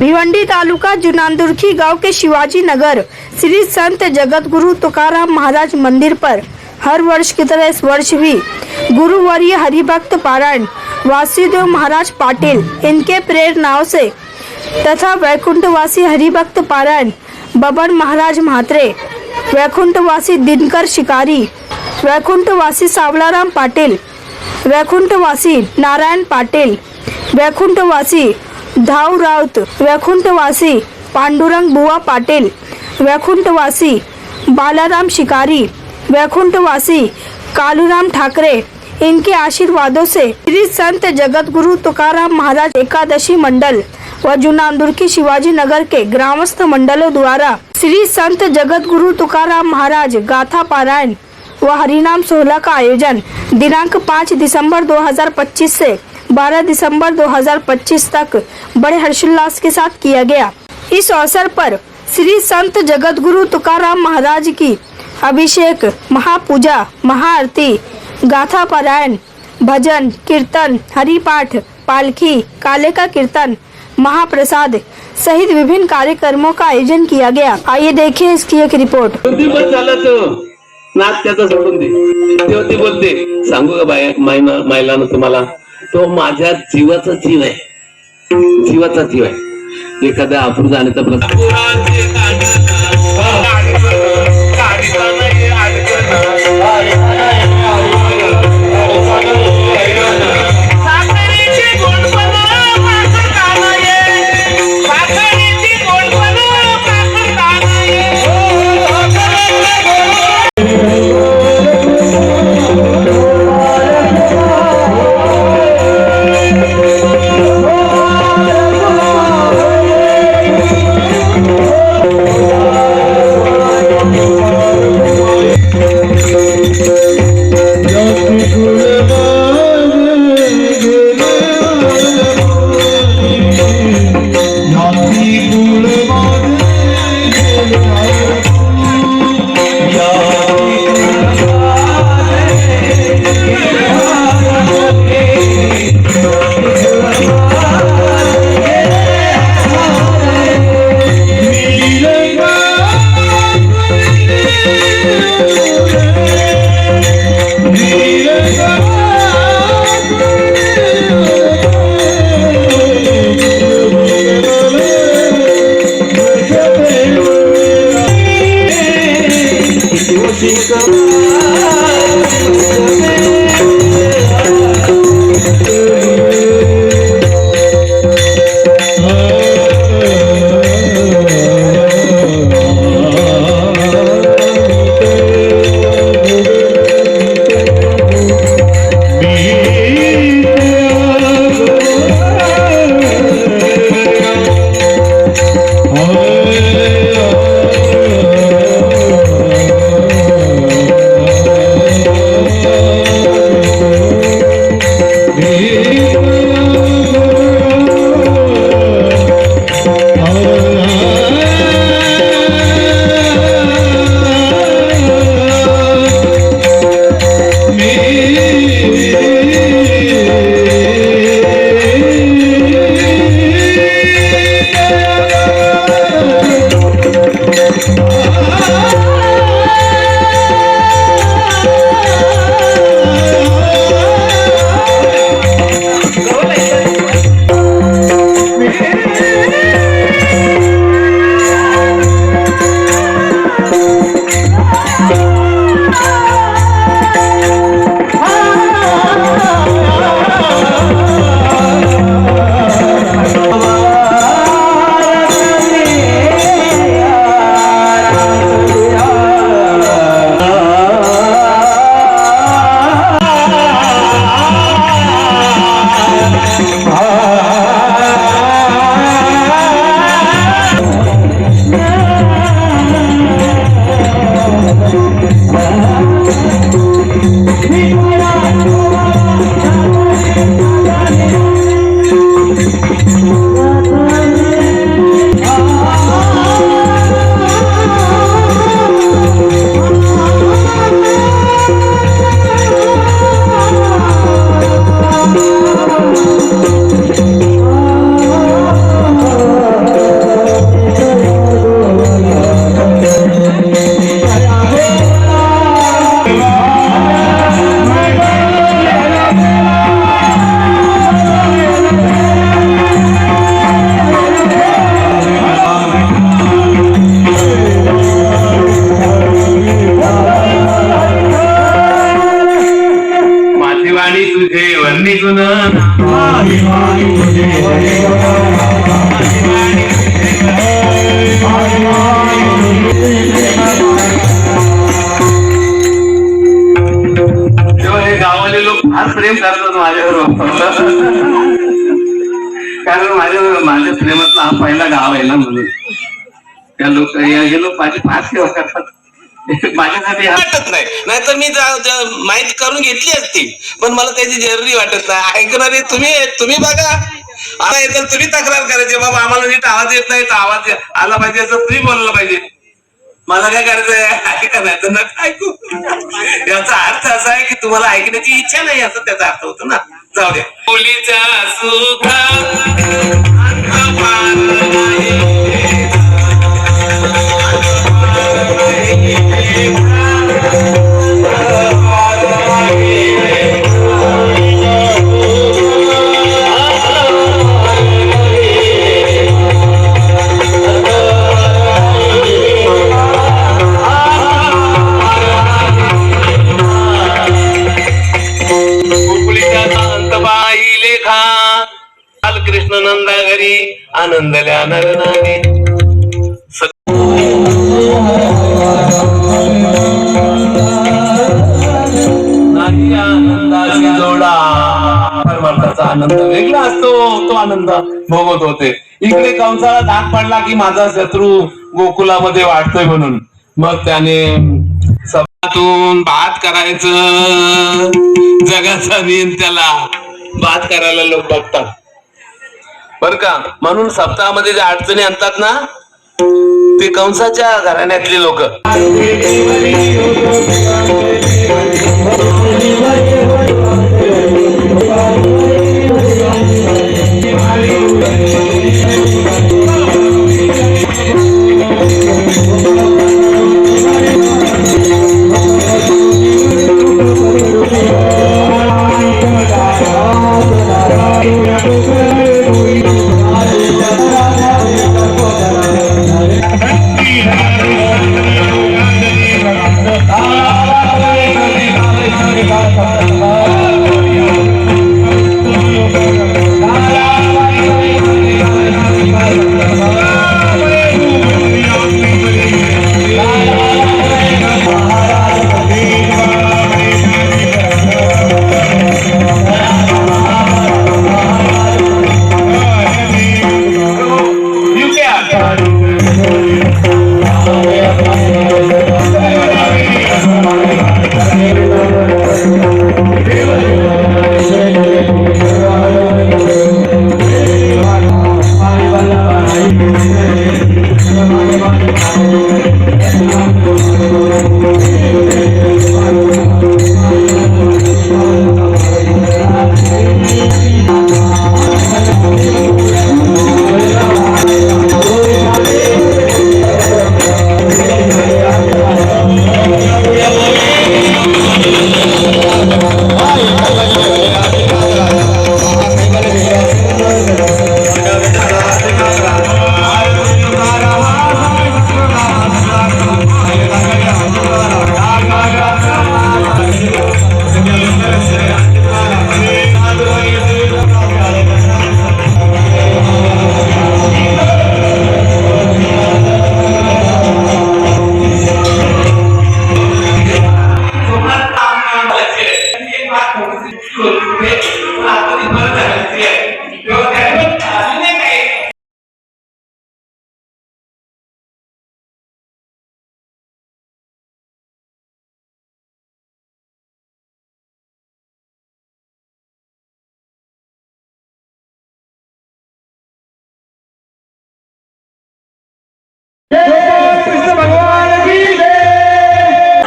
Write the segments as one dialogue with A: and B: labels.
A: भिवंडी तालुका जुनानदुर्खी गांव के शिवाजी नगर श्री संत जगतगुरु तुकाराम महाराज मंदिर पर हर वर्ष की तरह इस वर्ष भी गुरुवर्य हरिभक्त पारायण वासुदेव महाराज पाटिल इनके प्रेरणाओं से तथा वैकुंठवासी हरिभक्त पारायण बबन महाराज म्हात्रे, वैकुंठवासी दिनकर शिकारी, वैकुंठवासी सावलाराम पाटिल, वैकुंठवासी नारायण पाटिल, वैकुंठवासी धाव राउत, वैकुंठवासी पांडुरंग बुआ पाटिल, वैकुंठवासी बालाराम शिकारी, वैकुंठवासी कालूराम ठाकरे इनके आशीर्वादों से श्री संत जगतगुरु तुकाराम महाराज एकादशी मंडल व जुनानदुर्खी शिवाजी नगर के ग्रामस्थ मंडलों द्वारा श्री संत जगतगुरु तुकाराम महाराज गाथा पारायण व हरिनाम सोहला का आयोजन दिनांक 5 दिसंबर 2025 से 12 दिसंबर 2025 तक बड़े हर्षोल्लास के साथ किया गया। इस अवसर पर श्री संत जगतगुरु तुकाराम महाराज की अभिषेक, महापूजा, महाआरती, गाथा पारायण, भजन, कीर्तन, हरिपाठ, पालकी, काले का कीर्तन, महाप्रसाद सहित विभिन्न कार्यक्रमों का आयोजन किया गया। आइए देखिए इसकी एक रिपोर्ट।
B: नाच त्याचा सोडून दे, ती बोलते सांगू का मायला ना तुम्हाला, तो माझ्या जीवाचा जीव आहे, जीवाचा जीव आहे। एखाद्या अपूर्व आणि प्रेम करतात माझ्यावर कारण माझ्या प्रेमातला हा पहिला गाव आहे ना, म्हणून त्या लोक हे लोक माझी फार सेवा करतात माझ्यासाठी.
C: वाटत नाही, नाहीतर मी माहिती करून घेतली असती, पण मला त्याची जरुरी वाटत नाही. ऐकणारे तुम्ही बघा. आता येतात तुम्ही तक्रार करायची, बाबा आम्हाला नीट आवाज येत नाही, तर आवाज आला पाहिजे असं तुम्ही बोललं पाहिजे. मला काय करायचंय, ऐका नाही तर नका ऐकू. याचा अर्थ असा आहे की तुम्हाला ऐकण्याची इच्छा नाही, असं त्याचा अर्थ होतो ना. जाऊ द्या. मुलीच्या सुखात कृष्ण नंदा घरी आनंदल्या नरनाने. नाही आनंदाची जोडा, परमार्थाचा आनंद वेगळा असतो, तो आनंद भोगत होते. इकडे कंसाला धाक पडला की माझा शत्रू गोकुलामध्ये वाढतोय म्हणून, मग त्याने सभातून बात करायचं. जगाचा नियम त्याला बात करायला लोक बघतात बर का. म्हणून सप्ताहामध्ये जे अडचणी आणतात ना, ते कंसाच्या घराण्यातली लोक.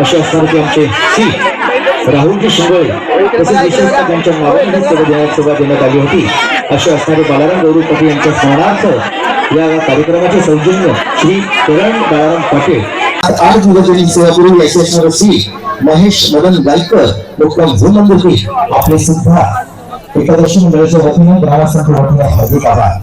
D: असे असणार की आमचे सी राहुलजी शिंगोळे तसेच विशेषतः त्यांच्या नावाने सेवा देण्यात आली होती. असे असणारे बालाराम गौरवपती यांच्या स्मरणार्थ या कार्यक्रमाचे सौजन्य श्री किरण बालाराम पाटील. 8 दिवसांची सेवा करून असे असणारे सी महेश मदन गायकर मुक्काम झुमंदुकी आपले सुद्धा एकादशी मंडळाच्या वतीने ग्रामस्थांच्या वतीने हार्दिक आभार.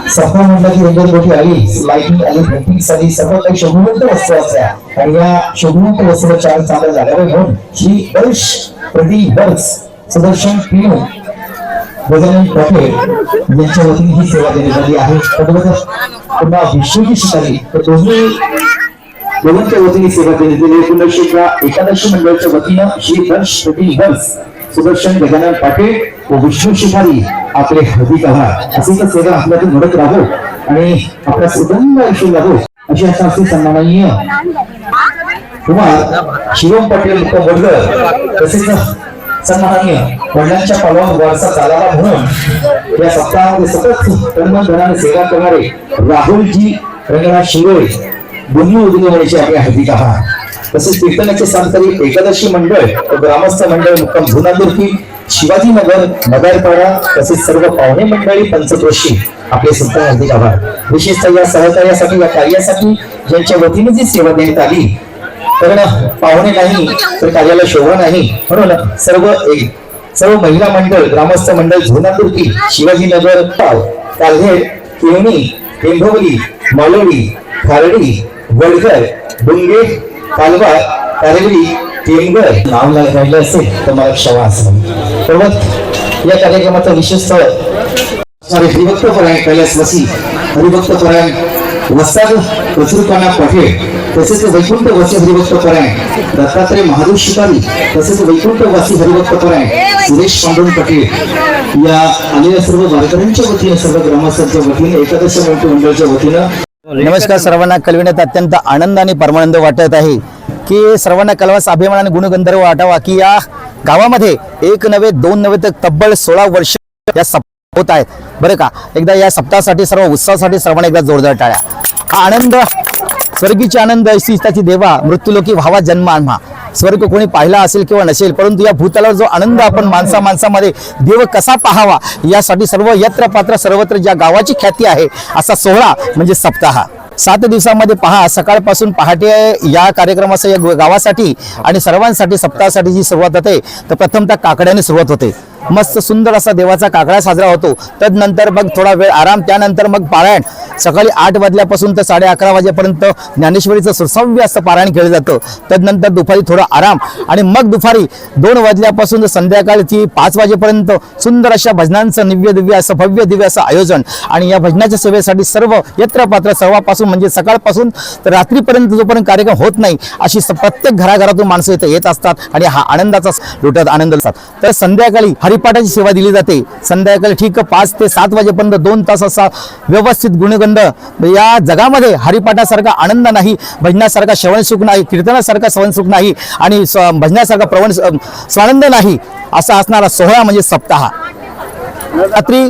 D: सफा मंडळाची रंगत मोठी आली, लाईटिंग आली, पेंटिंग आली, सर्व काही शोभूवंत वस्तू असल्या आणि या शोभूवंत वस्तूला चार चांगल्या झाल्यावर म्हणून श्री वर्ष प्रदीप वर्ष सुदर्शन पिनू गजानन पाटील यांच्या वतीने ही सेवा देण्यात आली आहे. पुन्हा विश्वजी शिकारी तर दोघांच्या वतीने सेवा देण्यात आली. पुनर्शिका एकादशी मंडळाच्या वतीनं श्री हर्ष वंश सुदर्शन गजानन पाटील व विष्णू शिकारी आपले हृदय आभार. अशी सेवा आपल्यातून घडत राहो आणि आपल्या सुगंध आयुष्य राहो अशी आशा असते. सन्माननीय कुमार शिवम पाटील वडगर तसेच सन्माननीय वडिलांच्या पावलावर वारसा चालावा म्हणून या सप्ताहामध्ये सतत तनमन सेवा करणारे राहुलजी रंगनाथ शिंगोळे दोन्ही उद्योगाचे आपले हार्दिक आभार. तसेच कीर्तनाचे सांगतारी एकादशी मंडळ व ग्रामस्थ मंडळ मुक्काम धुनांदुर्की शिवाजीनगर नगरपाडा तसेच सर्व पाहुणे मंडळी पंचक्रोशी आपले सुद्धा हार्दिक आभार. विशेषतः या सहकार्यासाठी या कार्यासाठी ज्यांच्या वतीने जी सेवा देण्यात आली कारण पाहुणे नाही तर कार्याला शोभा नाही म्हणून सर्व महिला मंडळ ग्रामस्थ मंडळ धुनांदुर्की शिवाजीनगर काल्हेर किवणी टेंभोवली मालोडी खारडी वडघर डुंगे कालवा कारवली टेमघर नाव राहिलं असेल तर मला क्षमा असेल. पर्वत या कार्यक्रमाचा विशेष हरिभक्त परायण कैलासवासी हरिभक्त परायण वस्ताद कचुरकाना पाटील तसेच वैकुंठवासी हरिभक्त परायण दत्तात्रय महादेव शिकारी तसेच वैकुंठवासी हरिभक्त परायण सुरेश पांडुरंग पाटील या आलेल्या सर्व वारकऱ्यांच्या वतीने सर्व ग्रामस्थांच्या वतीने एकादशी मंडळाच्या वतीनं
E: नमस्कार. सर्वांना कळविण्यात अत्यंत आनंद आणि परमानंद वाटत आहे की सर्वांना कळवास अभिमान आणि गुणगंधर्व वाटावा की या गावामध्ये एक नव्हे दोन नव्हे तर तब्बल 16 वर्ष या होत आहेत बरं का. एकदा या सप्ताहासाठी सर्व उत्सवासाठी सर्वांना एकदा जोरदार टाळ्या. हा आनंद स्वर्गीचे आनंद ऐसी त्याची देवा मृत्यूलोकी व्हावा जन्म आम्हा. स्वर्ग कोणी पाहिला असेल किंवा नसेल परंतु या भूतलावर जो आनंद आपण माणसामध्ये देव कसा पाहावा यासाठी सर्व यत्र पात्र सर्वत्र ज्या गावाची ख्याती आहे असा सोहळा म्हणजे सप्ताह. 7 दिवसामध्ये पहा सकाळपासून पहाटे या कार्यक्रमाचा या गावासाठी आणि सर्वांसाठी सप्ताहासाठी जी सुरुवात होते तर प्रथमतः काकड्याने सुरुवात होते. मस्त सुंदर असा देवाचा काकडा साजरा होतो. तदनंतर मग थोडा वेळ आराम त्यानंतर मग पारायण सकाळी 8 वाजल्यापासून तर 11:30 वाजेपर्यंत ज्ञानेश्वरीचं सुसव्य असं पारायण केलं जातं. तदनंतर दुपारी थोडा आराम आणि मग दुपारी 2 वाजल्यापासून संध्याकाळची 5 वाजेपर्यंत सुंदर अशा भजनांचं निव्य दिव्य असं भव्य दिव्य असं आयोजन. आणि या भजनाच्या सेवेसाठी सर्व यत्र पात्र सर्वापासून म्हणजे सकाळपासून तर रात्रीपर्यंत जोपर्यंत कार्यक्रम होत नाही अशी प्रत्येक घराघरातून माणसं इथे येत असतात आणि हा आनंदाचा लुटत आनंद असतात. तर संध्याकाळी हरिपाठाची सेवा दिली जाते. संध्याकाळी ठीक 5 ते 7 वाजेपर्यंत 2 तास असा व्यवस्थित गुणगंध. या जगामध्ये हरिपाठासारखा आनंद नाही, भजनासारखा श्रवणसुख नाही, कीर्तनासारखा श्रवणसुख नाही आणि भजनासारखा स्वानंद नाही असा असणारा सोहळा म्हणजे सप्ताह. रात्री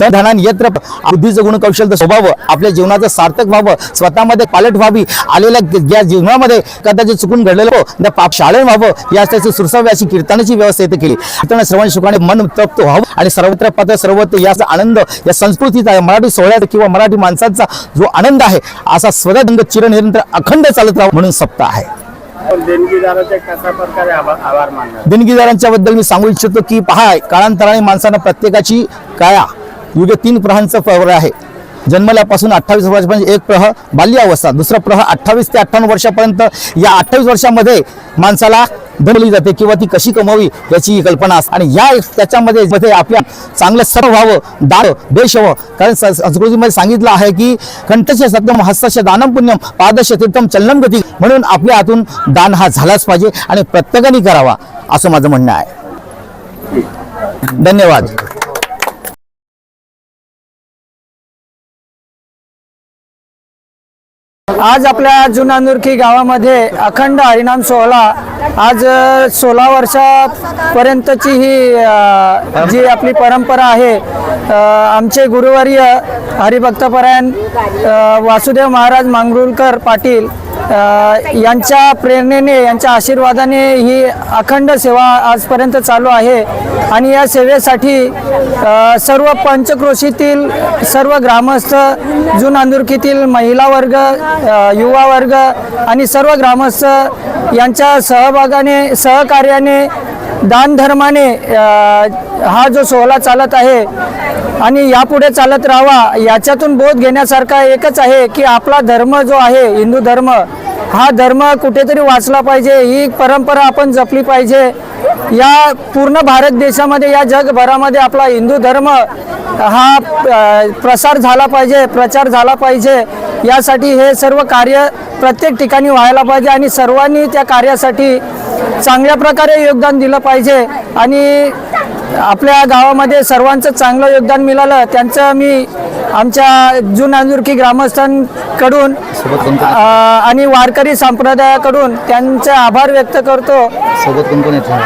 E: धनान यत्र बुद्धीचं गुण कौशल्य स्वभाव आपल्या जीवनाचं सार्थक व्हावं, स्वतःमध्ये पालट व्हावी, आलेल्या जीवनामध्ये कदाचित चुकून घडलेलं त्या पाप शाळेत व्हावं या त्याची सुरसावी अशी कीर्तनाची व्यवस्था इथे केली. कीर्तन श्रवण सुखाने मन तृप्त व्हावं आणि सर्वत्र पात्र सर्वत्र याचा आनंद या संस्कृतीचा मराठी सोहळ्यात किंवा मराठी माणसांचा जो आनंद आहे असा स्वरंग चिरनिरंतर अखंड चालत राहावं म्हणून सप्ताह आहे. देणगीदारांच्या बद्दल मी सांगू इच्छितो की पहा काळांतराने माणसानं प्रत्येकाची काया युगे 3 प्रहांचं प्रहर आहे. जन्मल्यापासून 28 वर्षापर्यंत एक प्रह बाल्यावस्था, दुसरा प्रह 28 ते 58 वर्षापर्यंत. या 28 वर्षामध्ये माणसाला धनली जाते किंवा ती कशी कमावी याची कल्पना असते आणि या त्याच्यामध्ये आपल्या चांगलं सर्व व्हावं, दान देश व्हावं. कारण संस्कृतीमध्ये सांगितलं आहे की कंठस्य सत्यम हस्तस्य दानम पुण्यम पादस्य तीर्थम चलनम गती. म्हणून आपल्या हातून दान हा झालाच पाहिजे आणि प्रत्येकाने करावा असं माझं म्हणणं आहे. धन्यवाद.
F: आज आपल्या जुनांदुर्की गावामध्ये अखंड हरिनाम सोहळा आज 16 वर्षापर्यंतची ही जी आपली परंपरा आहे. आमचे गुरुवर्य हरिभक्तपरायण वासुदेव महाराज मांगरुळकर पाटील यांच्या प्रेरणेने यांच्या आशीर्वादाने ही अखंड सेवा आजपर्यंत चालू आहे. आणि या सेवेसाठी सर्व पंचक्रोशीतील सर्व ग्रामस्थ जुनांदुर्कीतील महिला वर्ग युवा वर्ग आणि सर्व ग्रामस्थ यांच्या सहभागाने सहकार्याने दानधर्माने हा जो सोहळा चालत आहे आणि यापुढे चालत राहावा. याच्यातून बोध घेण्यासारखा एकच आहे की आपला धर्म जो आहे हिंदू धर्म हा धर्म कुठेतरी वाचला पाहिजे, ही परंपरा आपण जपली पाहिजे. या पूर्ण भारत देशामध्ये, या जगभरामध्ये आपला हिंदू धर्म हा प्रसार झाला पाहिजे, प्रचार झाला पाहिजे. यासाठी हे सर्व कार्य प्रत्येक ठिकाणी व्हायला पाहिजे आणि सर्वांनी त्या कार्यासाठी चांगल्या प्रकारे योगदान दिलं पाहिजे. आणि आपल्या गावामध्ये सर्वांचं चांगलं योगदान मिळालं, त्यांचं मी आमच्या जून नांदुरकी ग्रामस्थांकडून आणि वारकरी संप्रदायाकडून त्यांचे आभार व्यक्त करतो.
E: सोबत कोण कोण येतो?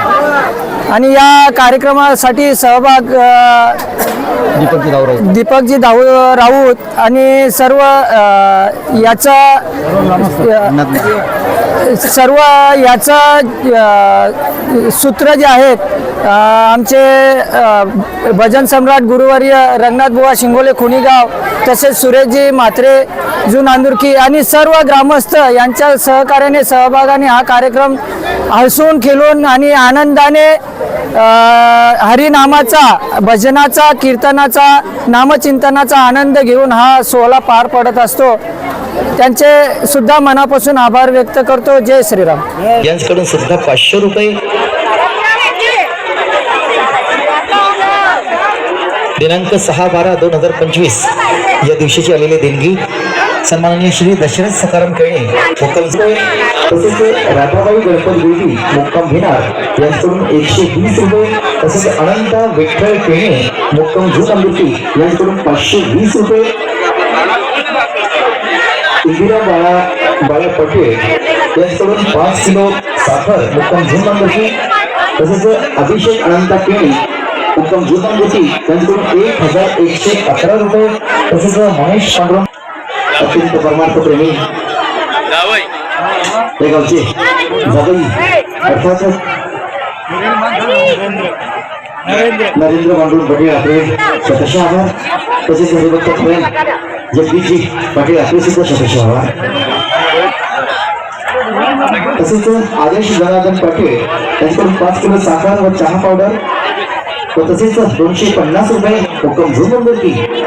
F: आणि या कार्यक्रमासाठी सहभाग दीपकजी राऊत आणि सर्व याचा सूत्र जे आहेत आमचे भजन सम्राट गुरुवर्य रंगनाथ बुवा शिंगोले खुनीगाव, तसेच सुरेशजी म्हात्रे जून नांदुरकी आणि सर्व ग्रामस्थ यांच्या सहकार्याने सहभागाने हा कार्यक्रम हसून खेळून आणि आनंदाने हरिनामाचा, भजनाचा, कीर्तनाचा, नामचिंतनाचा आनंद घेऊन हा सोहळा पार पडत असतो. त्यांचे सुद्धा मनापासून आभार व्यक्त करतो. जय श्रीराम.
D: यांच्याकडून सुद्धा 500 रुपये दिनांक 6/12/2025 या दिवशीची आलेली देणगी सन्माननीय श्री दशरथ सखाराम खेळे तसेच राधाबाई गणपत गुरुजी मुक्काम घेणार यांच्याकडून 120 रुपये, तसेच अनंत विठ्ठल खेळे मुक्काम जून नांदुरकी यांच्याकडून 520 रुपये, इंदिरा बाळा पटेल यांच्याकडून 5 किलो साखर मुक्काम जून नांदुरकी, तसेच अभिषेक अनंत केळी मुक्काम जून नांदुरकी यांच्याकडून 1111 रुपये, तसेच महेश पांडुरंग अत्यंत परमार्थ प्रेमी हे गावचे जावई अर्थात नरेंद्र पांडुरंग पटेल आपले शतशः आभार, तसेच हरिभक्त प्रेम जगदीशजी पाटील आपले सुद्धा शतशः आभार, तसेच आदेश जनार्दन पाटील त्यांच्याकडून 5 किलो साखर व चहा पावडर व तसेच 250 रुपये मुक्काम जून नांदुरकी